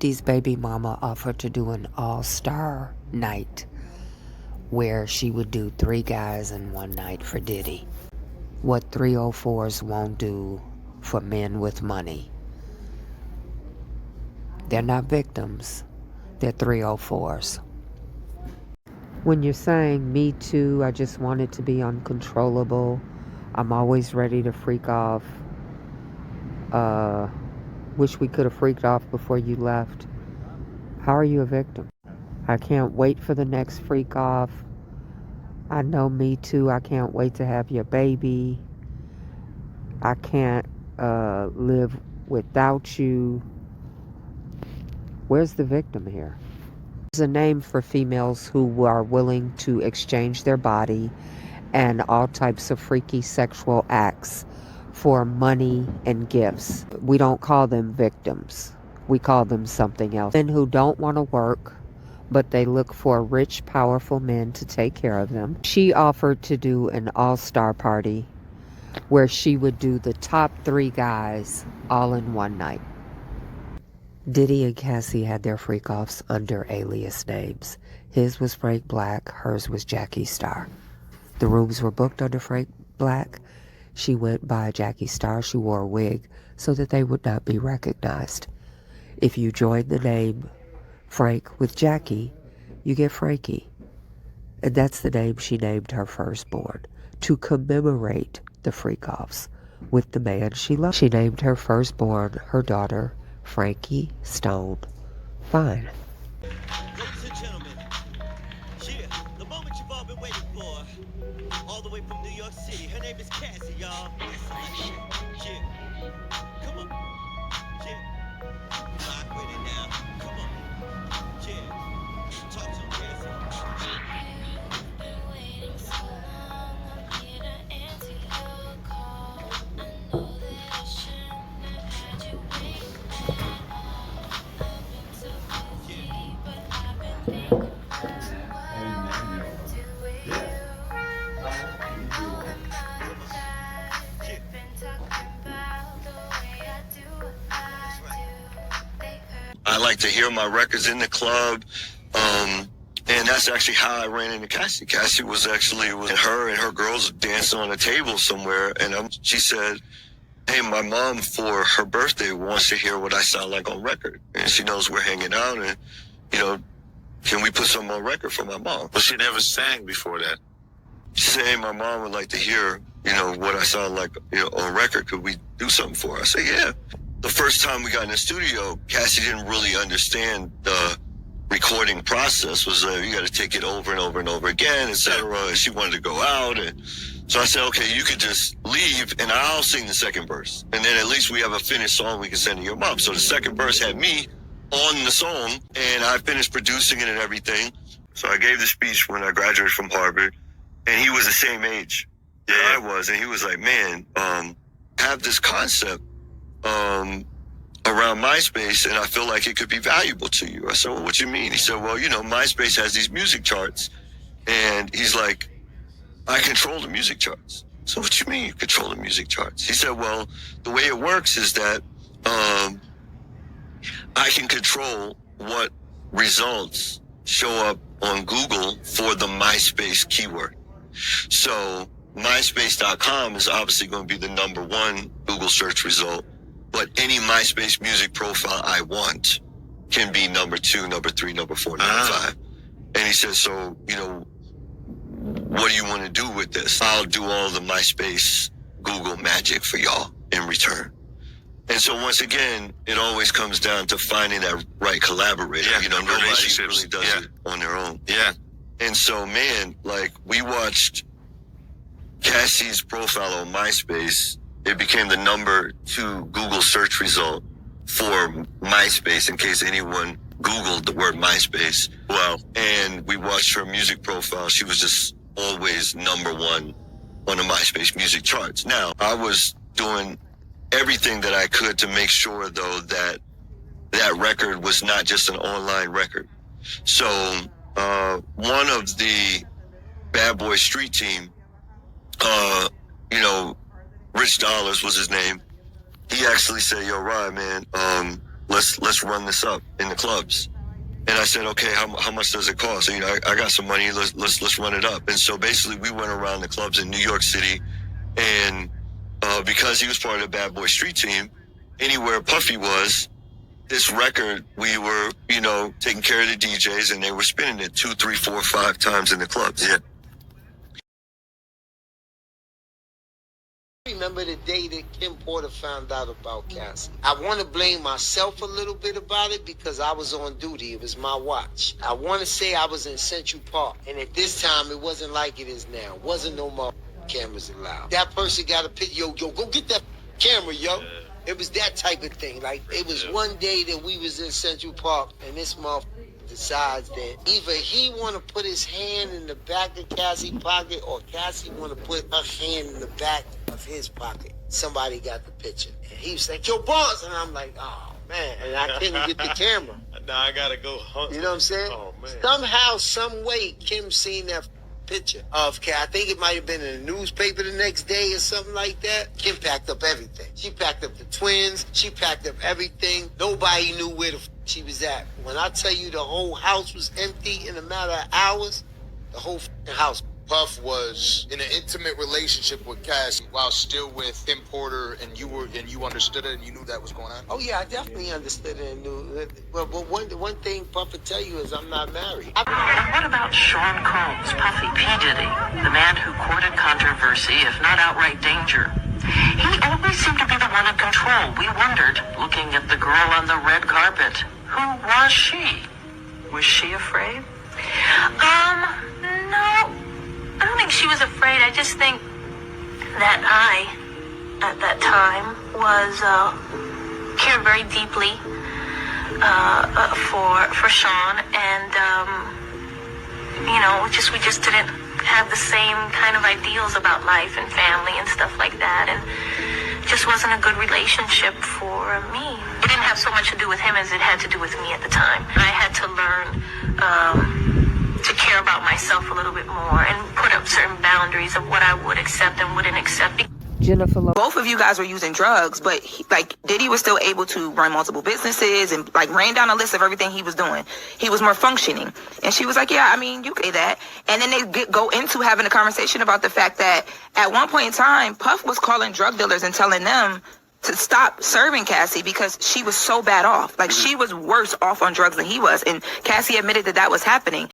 50's baby mama offered to do an all-star night where she would do 3 guys in one night for Diddy. What 304s won't do for men with money. They're not victims. They're 304s. When you're saying me too, I just want it to be uncontrollable. I'm always ready to freak off. Wish we could have freaked off before you left. How are you a victim? I can't wait for the next freak off. I know me too. I can't wait to have your baby. I can't live without you. Where's the victim here? There's a name for females who are willing to exchange their body and all types of freaky sexual acts for money and gifts. We don't call them victims. We call them something else. Men who don't want to work, but they look for rich, powerful men to take care of them. She offered to do an all-star party where she would do the top 3 guys all in one night. Diddy and Cassie had their freak-offs under alias names. His was Frank Black, hers was Jackie Star. The rooms were booked under Frank Black. She went by Jackie Star. She wore a wig so that they would not be recognized. If you join the name Frank with Jackie, you get Frankie. And that's the name she named her firstborn, to commemorate the freak-offs with the man she loved. She named her firstborn, her daughter, Frankie Stone Fine. Ladies and gentlemen, yeah, the moment you've all been waiting for, all the way from New York City. Her name is Cassie, y'all. Yeah, come on. Yeah, rock with it now. Come on. Yeah, talk to him, Cassie. I like to hear my records in the club, and that's actually how I ran into Cassie. Cassie was actually her and her girls dancing on a table somewhere, and she said, "Hey, my mom for her birthday wants to hear what I sound like on record, and she knows we're hanging out, and can we put something on record for my mom?" But she never sang before that. She said, "Hey, my mom would like to hear, what I sound like, on record. Could we do something for her?" I said, "Yeah." The first time we got in the studio, Cassie didn't really understand the recording process. Was you got to take it over and over and over again, etc. And she wanted to go out, and so I said, "Okay, you could just leave, and I'll sing the second verse, and then at least we have a finished song we can send to your mom." So the second verse had me on the song, and I finished producing it and everything. So I gave the speech when I graduated from Harvard, and he was the same age that I was, and he was like, "Man, have this concept around MySpace, and I feel like it could be valuable to you." I said, "Well, what you mean?" He said, "Well, MySpace has these music charts," and he's like, "I control the music charts." So what you mean you control the music charts? He said, "Well, the way it works is that I can control what results show up on Google for the MySpace keyword. So MySpace.com is obviously going to be the #1 Google search result, but any MySpace music profile I want can be #2, #3, #4, #5. And he said, "So, what do you want to do with this? I'll do all the MySpace Google magic for y'all in return." And so once again, it always comes down to finding that right collaborator. Nobody really does it on their own. Yeah. And so, man, we watched Cassie's profile on MySpace. It became the #2 Google search result for MySpace, in case anyone Googled the word MySpace. Wow. And we watched her music profile. She was just always #1 on the MySpace music charts. Now, I was doing everything that I could to make sure, though, that that record was not just an online record. So one of the Bad Boy Street team, Rich Dollars was his name. He actually said, "Yo, Ryan, man, let's run this up in the clubs. And I said, okay, how much does it cost? So, I got some money. Let's run it up. And so basically, we went around the clubs in New York City, and because he was part of the Bad Boy Street team, anywhere Puffy was, this record, we were, taking care of the DJs, and they were spinning it 2, 3, 4, 5 times in the clubs. Yeah. I remember the day that Kim Porter found out about Cassie. I want to blame myself a little bit about it because I was on duty. It was my watch. I want to say I was in Central Park, and at this time, it wasn't like it is now. It wasn't no more cameras allowed. That person got a picture. Yo, go get that camera, yo. It was that type of thing. Like, it was one day that we was in Central Park, and this motherfucker decides that either he want to put his hand in the back of Cassie's pocket or Cassie want to put her hand in the back of his pocket. Somebody got the picture. And he was like, yo, boss. And I'm like, oh, man. And I couldn't get the camera. Now I gotta go hunt. You know what I'm saying? Oh, man. Somehow, some way, Kim seen that picture of Cat. I think it might have been in the newspaper the next day or something like that. Kim packed up everything. She packed up the twins. She packed up everything. Nobody knew where the she was at. When I tell you the whole house was empty in a matter of hours, the whole house. Puff was in an intimate relationship with Cassie while still with Kim Porter, and you understood it and you knew that was going on? Oh yeah, I definitely understood it and knew it. But one thing Puff would tell you is I'm not married. And what about Sean Combs, Puffy P. Diddy, the man who courted controversy, if not outright danger? He always seemed to be the one in control. We wondered, looking at the girl on the red carpet, who was she? Was she afraid? No. I don't think she was afraid. I just think that I, at that time, was cared very deeply for Sean, and we just didn't have the same kind of ideals about life and family and stuff like that, and just wasn't a good relationship for me. It didn't have so much to do with him as it had to do with me at the time. I had to learn to care about myself a little bit more and put up certain boundaries of what I would accept and wouldn't accept. Jennifer Lopez. Both of you guys were using drugs, but Diddy was still able to run multiple businesses and ran down a list of everything he was doing. He was more functioning. And she was like, yeah, I mean, you can say that. And then they go into having a conversation about the fact that at one point in time, Puff was calling drug dealers and telling them to stop serving Cassie because she was so bad off. She was worse off on drugs than he was. And Cassie admitted that was happening.